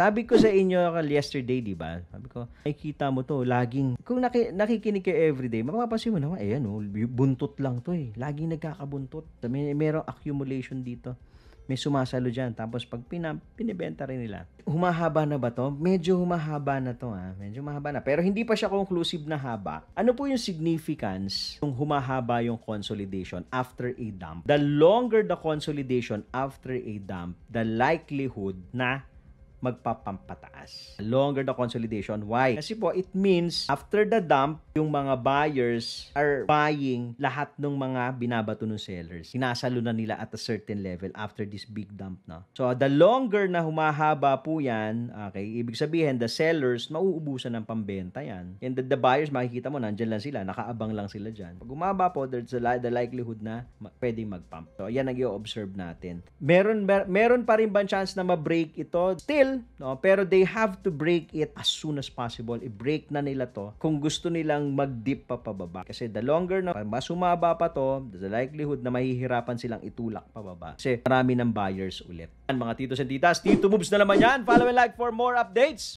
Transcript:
Sabi ko sa inyo yesterday, di ba? Sabi ko, nakikita mo to, laging, kung nakikinig kayo everyday, mapapasin mo naman, ayan oh, buntot lang to eh. Laging nagkakabuntot. Merong accumulation dito. May sumasalo dyan. Tapos pag pinibenta rin nila. Humahaba na ba to? Medyo humahaba na to ha. Medyo mahaba na. Pero hindi pa siya conclusive na haba. Ano po yung significance kung humahaba yung consolidation after a dump? The longer the consolidation after a dump, the likelihood na magpapampataas. Longer the consolidation. Why? Kasi po, it means after the dump, yung mga buyers are buying lahat ng mga binabato ng sellers. Sinasalo na nila at a certain level after this big dump na. So, the longer na humahaba po yan, okay, ibig sabihin, the sellers, mauubusan ng pambenta yan. And the buyers, makikita mo, nandyan lang sila, nakaabang lang sila dyan. Pag humaba po, there's the likelihood na pwedeng mag-pump. So, yan ang i-observe natin. Meron pa rin ba chance na ma-break ito? Still, no, pero they have to break it as soon as possible. I-break na nila to kung gusto nilang mag-dip pa pababa. Kasi the longer na mas sumaba pa to, the likelihood na mahihirapan silang itulak pababa. Kasi marami ng buyers ulit. Mga titos and titas, Tito Moves na naman yan. Follow and like for more updates.